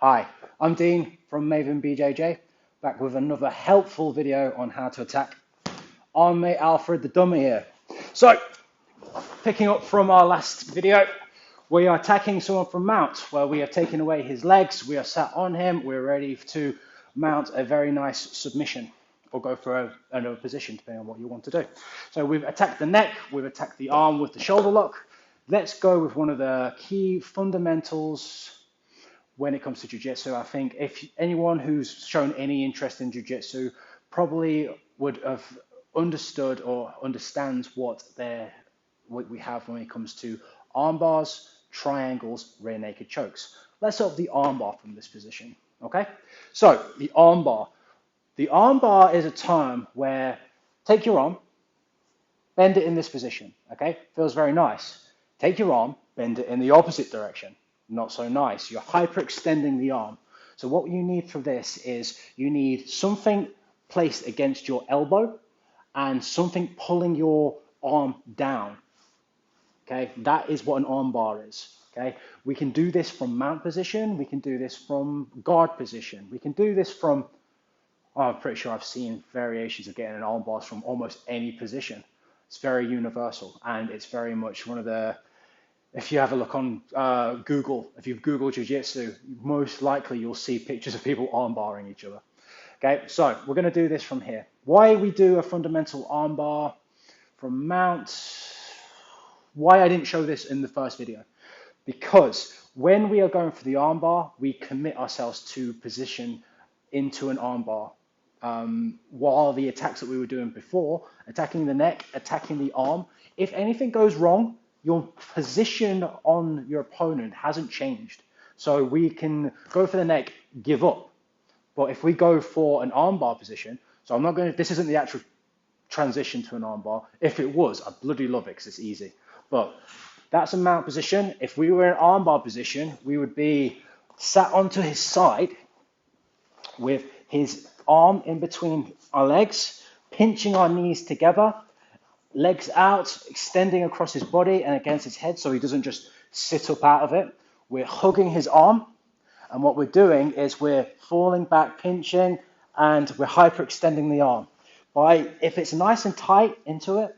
Hi, I'm Dean from Maven BJJ, back with another helpful video on how to attack Armmate Alfred the dummy here. So, picking up from our last video, we are attacking someone from mount, where we are taking away his legs, we are sat on him, we're ready to mount a very nice submission, or go for another position, depending on what you want to do. So we've attacked the neck, we've attacked the arm with the shoulder lock. Let's go with one of the key fundamentals when it comes to jiu-jitsu. I think if anyone who's shown any interest in jiu-jitsu probably would have understood or understands what we have when it comes to arm bars, triangles, rear naked chokes. Let's start with the arm bar from this position, okay? So the arm bar. The arm bar is a term where take your arm, bend it in this position, okay? Feels very nice. Take your arm, bend it in the opposite direction. Not so nice. You're hyperextending the arm. So what you need for this is you need something placed against your elbow and something pulling your arm down. Okay, that is what an arm bar is. Okay, we can do this from mount position. We can do this from guard position. We can do this from, I'm pretty sure I've seen variations of getting an arm bar from almost any position. It's very universal, and it's very much one of the, if you have a look on Google, if you've Googled jiu-jitsu, most likely you'll see pictures of people arm barring each other. Okay, so we're going to do this from here. Why we do a fundamental arm bar from mount, why I didn't show this in the first video. Because when we are going for the arm bar, we commit ourselves to position into an arm bar. While the attacks that we were doing before, attacking the neck, attacking the arm, if anything goes wrong, your position on your opponent hasn't changed. So we can go for the neck, give up. But if we go for an armbar position, so I'm not going to, this isn't the actual transition to an armbar. If it was, I'd bloody love it because it's easy. But that's a mount position. If we were in armbar position, we would be sat onto his side with his arm in between our legs, pinching our knees together, legs out, extending across his body and against his head so he doesn't just sit up out of it. We're hugging his arm, and what we're doing is we're falling back, pinching, and we're hyperextending the arm. If it's nice and tight into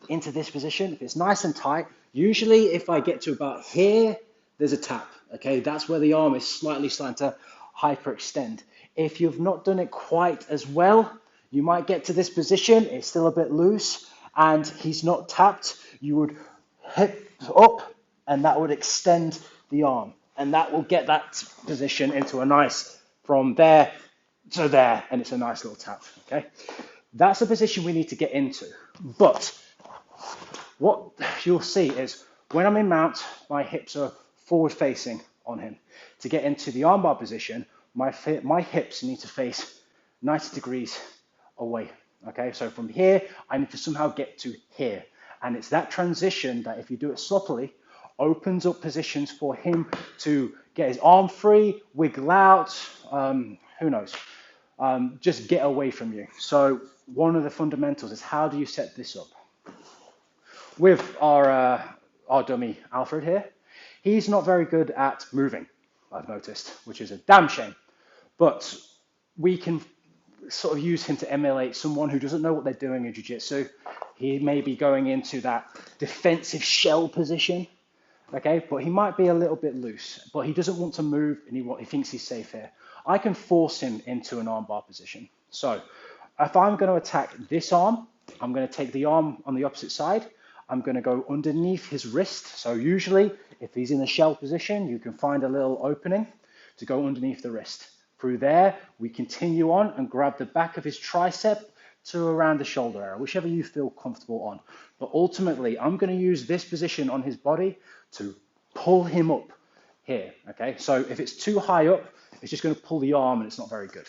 this position, if it's nice and tight, usually if I get to about here, there's a tap, okay? That's where the arm is slightly starting to hyperextend. If you've not done it quite as well, you might get to this position, it's still a bit loose, and he's not tapped. You would hip up, and that would extend the arm. And that will get that position into a nice, from there to there, and it's a nice little tap, okay? That's the position we need to get into. But what you'll see is when I'm in mount, my hips are forward facing on him. To get into the armbar position, my hips need to face 90 degrees away, okay? So from here, I need to somehow get to here. And it's that transition that if you do it sloppily, opens up positions for him to get his arm free, wiggle out, who knows, just get away from you. So one of the fundamentals is how do you set this up? With our dummy Alfred here, he's not very good at moving, I've noticed, which is a damn shame. But we can sort of use him to emulate someone who doesn't know what they're doing in jiu-jitsu. He may be going into that defensive shell position, okay? But he might be a little bit loose, but he doesn't want to move and he thinks he's safe here. I can force him into an armbar position. So if I'm going to attack this arm, I'm going to take the arm on the opposite side. I'm going to go underneath his wrist. So usually if he's in the shell position, you can find a little opening to go underneath the wrist. Through there, we continue on and grab the back of his tricep to around the shoulder area, whichever you feel comfortable on. But ultimately, I'm going to use this position on his body to pull him up here, okay? So if it's too high up, it's just going to pull the arm and it's not very good.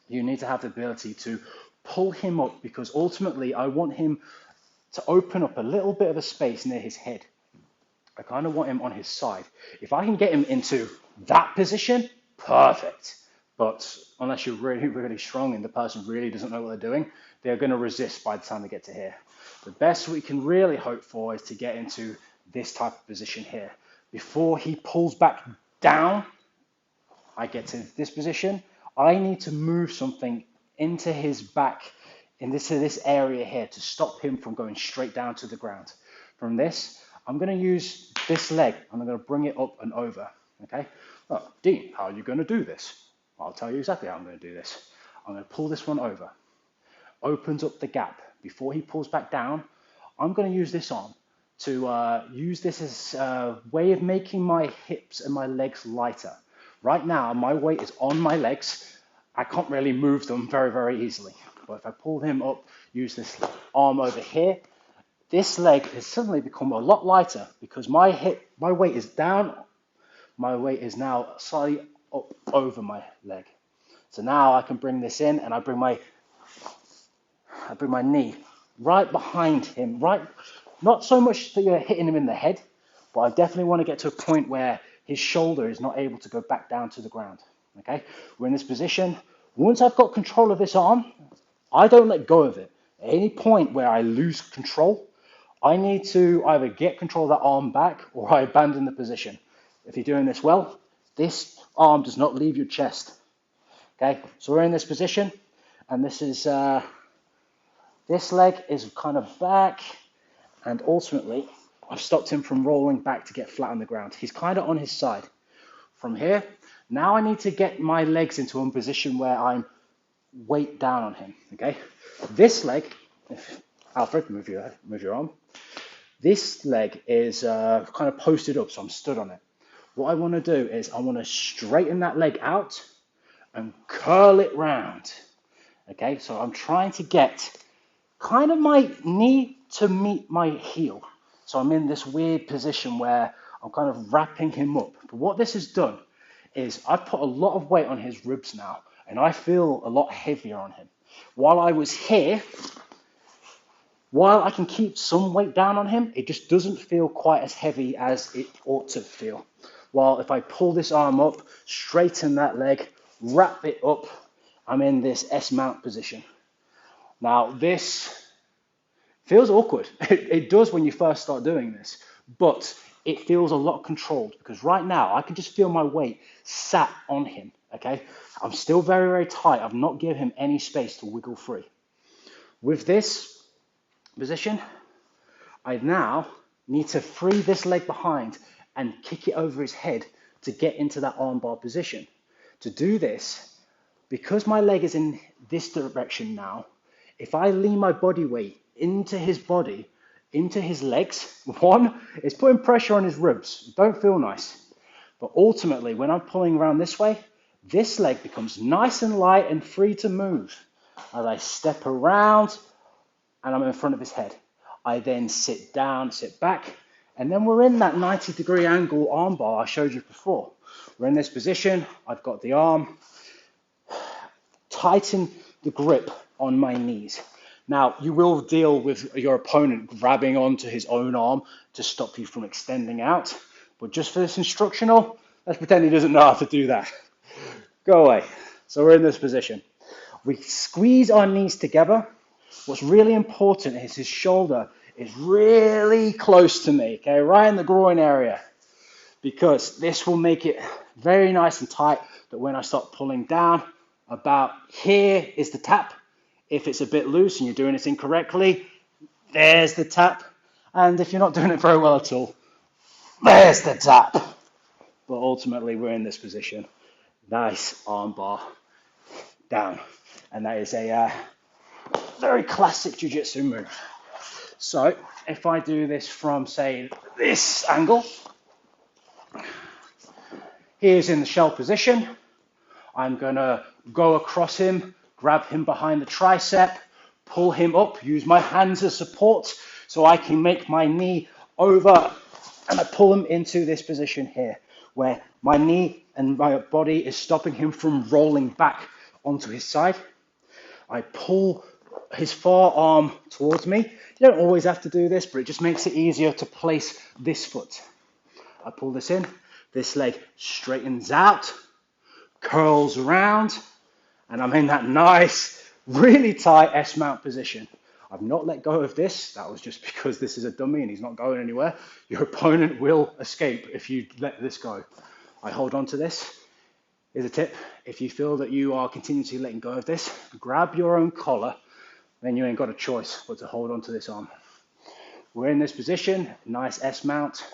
You need to have the ability to pull him up because ultimately I want him to open up a little bit of a space near his head. I kind of want him on his side. If I can get him into that position, perfect. But unless you're really, really strong and the person really doesn't know what they're doing, they're going to resist by the time they get to here. The best we can really hope for is to get into this type of position here. Before he pulls back down I get to this position, I need to move something into his back, into this area here to stop him from going straight down to the ground. From this, I'm going to use this leg and I'm going to bring it up and over. Okay? Oh, Dean, how are you going to do this? I'll tell you exactly how I'm going to do this. I'm going to pull this one over. Opens up the gap. Before he pulls back down, I'm going to use this arm to use this as a way of making my hips and my legs lighter. Right now, my weight is on my legs. I can't really move them very, very easily. But if I pull him up, use this arm over here, this leg has suddenly become a lot lighter because my weight is down. My weight is now slightly up over my leg. So now I can bring this in and I bring my knee right behind him, right, not so much that you're hitting him in the head, but I definitely want to get to a point where his shoulder is not able to go back down to the ground. Okay, we're in this position. Once I've got control of this arm, I don't let go of it. At any point where I lose control, I need to either get control of that arm back or I abandon the position. If you're doing this well, this arm does not leave your chest. Okay, so we're in this position, and this is this leg is kind of back, and ultimately I've stopped him from rolling back to get flat on the ground. He's kind of on his side. From here, now I need to get my legs into a position where I'm weight down on him. Okay, this leg, Alfred, move your arm. This leg is kind of posted up, so I'm stood on it. What I want to do is I want to straighten that leg out and curl it round. Okay, so I'm trying to get kind of my knee to meet my heel. So I'm in this weird position where I'm kind of wrapping him up. But what this has done is I've put a lot of weight on his ribs now, and I feel a lot heavier on him. While I was here, while I can keep some weight down on him, it just doesn't feel quite as heavy as it ought to feel. While if I pull this arm up, straighten that leg, wrap it up, I'm in this S-mount position. Now this feels awkward. It does when you first start doing this, but it feels a lot controlled because right now I can just feel my weight sat on him, okay? I'm still very, very tight. I've not given him any space to wiggle free. With this position, I now need to free this leg behind and kick it over his head to get into that armbar position. To do this, because my leg is in this direction now, if I lean my body weight into his body, into his legs, one, it's putting pressure on his ribs. Don't feel nice. But ultimately, when I'm pulling around this way, this leg becomes nice and light and free to move. As I step around and I'm in front of his head, I then sit down, sit back, and then we're in that 90-degree angle armbar I showed you before. We're in this position. I've got the arm. Tighten the grip on my knees. Now, you will deal with your opponent grabbing onto his own arm to stop you from extending out. But just for this instructional, let's pretend he doesn't know how to do that. Go away. So we're in this position. We squeeze our knees together. What's really important is his shoulder is really close to me, okay, right in the groin area, because this will make it very nice and tight that when I start pulling down, about here is the tap. If it's a bit loose and you're doing it incorrectly, there's the tap. And if you're not doing it very well at all, there's the tap. But ultimately, we're in this position. Nice armbar down. And that is a very classic jiu-jitsu move. So if I do this from, say, this angle, he's in the shell position. I'm going to go across him, grab him behind the tricep, pull him up, use my hands as support so I can make my knee over, and I pull him into this position here where my knee and my body is stopping him from rolling back onto his side. I pull his forearm towards me. You don't always have to do this, but it just makes it easier to place this foot. I pull this in, this leg straightens out, curls around, and I'm in that nice, really tight S-mount position. I've not let go of this. That was just because this is a dummy and he's not going anywhere. Your opponent will escape if you let this go. I hold on to this. Here's a tip. If you feel that you are continuously letting go of this, grab your own collar, then you ain't got a choice but to hold on to this arm. We're in this position, nice S mount.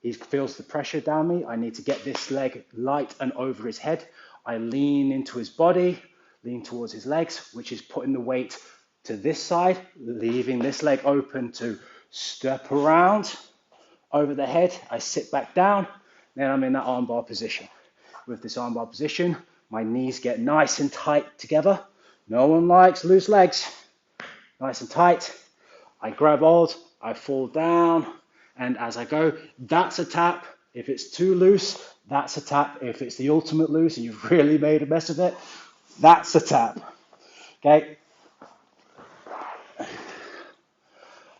He feels the pressure down me. I need to get this leg light and over his head. I lean into his body, lean towards his legs, which is putting the weight to this side, leaving this leg open to step around over the head. I sit back down, then I'm in that armbar position. With this armbar position, my knees get nice and tight together. No one likes loose legs. Nice and tight. I grab hold, I fall down, and as I go, that's a tap. If it's too loose, that's a tap. If it's the ultimate loose and you've really made a mess of it, that's a tap. Okay?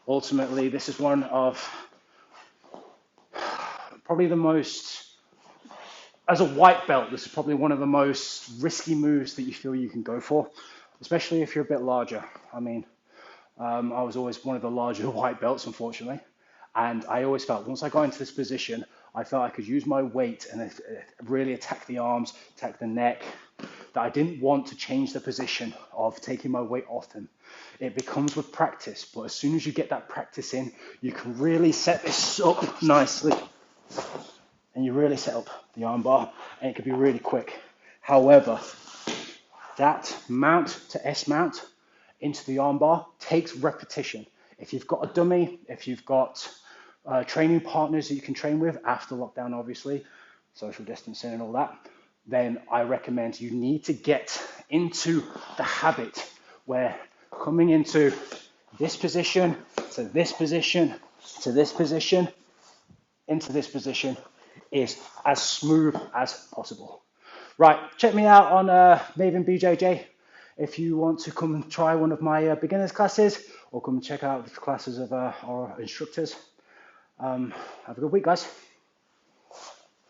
Ultimately, this is one of probably the most, as a white belt, this is probably one of the most risky moves that you feel you can go for, especially if you're a bit larger. I mean, I was always one of the larger white belts, unfortunately. And I always felt once I got into this position, I felt I could use my weight and really attack the arms, attack the neck, that I didn't want to change the position of taking my weight off him. It becomes with practice, but as soon as you get that practice in, you can really set this up nicely. And you really set up the arm bar, and it can be really quick. However, that mount to S mount into the arm bar takes repetition. If you've got a dummy, if you've got training partners that you can train with after lockdown, obviously, social distancing and all that, then I recommend you need to get into the habit where coming into this position, to this position, to this position, into this position is as smooth as possible. Right, check me out on Maven BJJ if you want to come and try one of my beginners classes, or come and check out the classes of our instructors. Have a good week, guys.